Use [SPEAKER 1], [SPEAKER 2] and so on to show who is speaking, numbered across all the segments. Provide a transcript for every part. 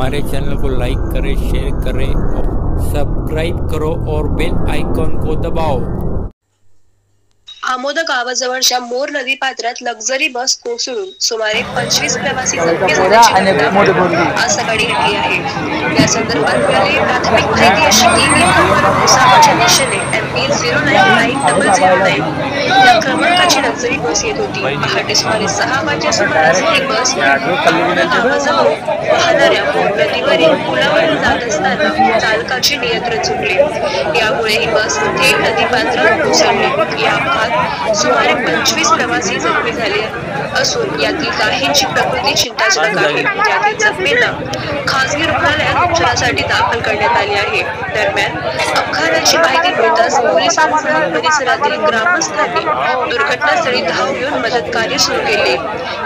[SPEAKER 1] हमारे चैनल को लाइक करें, शेयर करें और सब्सक्राइब करो और बेल आइकॉन को दबाओ।
[SPEAKER 2] आमोदा गावाजवळच्या मोर नदी पात्रात लक्झरी बस कोसळून सुमारे 25 प्रवासी जखमी झाल्याची घटना आज सकाळी घडली आहे। या संदर्भात मिळालेली प्राथमिक माहिती अशी की विमानवरून भुसावळच्या दिशेने MB099009 या क्रमांकाची लक्झरी बस येत होती। पहाटे सुमारे 6 वाजच्या सुमारास ही बस आमोदा गावाजवळ वाहणाऱ्या मोर नदीवरील पुलावरून जात असताना चालकाचे नियंत्रण सुटले। यामुळे ही बस थेट नदीपात्रात कोसळली। या अपघातात सुमारे 25 प्रवासी जखमी झाले असून यातील काहींची प्रकृती चिंताजनक आहे। यातील जखमींना खासगी रुग्णालयात उपचारासाठी दाखल करण्यात आले आहे। दरम्यान अपघाताची माहिती मिळताच पोलिसांसह परिसरातील ग्रामस्थांनी दुर्घटनास्थळी धाव घेऊन मदत कार्य सुरू केले।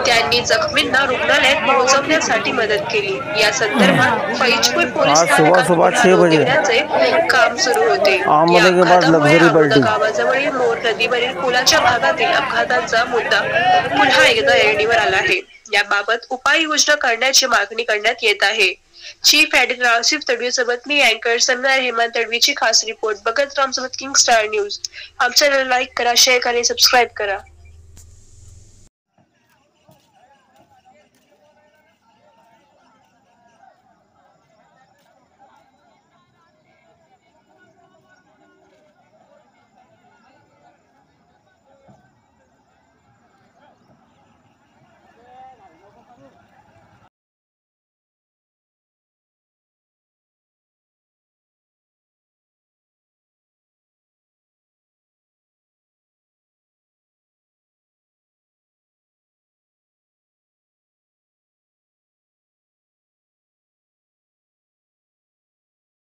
[SPEAKER 2] त्यांनी जखमींना रुग्णालयात पोहोचवण्यासाठी मदत केली। या संदर्भात फैजपूर पोलीस स्थानकात काम सुरू होते। गावाजवळील मोर नदीवरील पुलाच्या भागातील अपघाताचा मुद्दा पुन्हा एकदा ऐरणीवर आला आहे। याबाबत उपाययोजना करण्याची मागणी करण्यात येत आहे। चीफ एडिटर आसिफ तडवी सोबत मी अँकर सन्नार हेमंत तडवीची खास रिपोर्ट। बघत राम सोबत किंग स्टार न्यूज। आमच्या चॅनल लाईक करा, शेअर करा, सबस्क्राईब करा।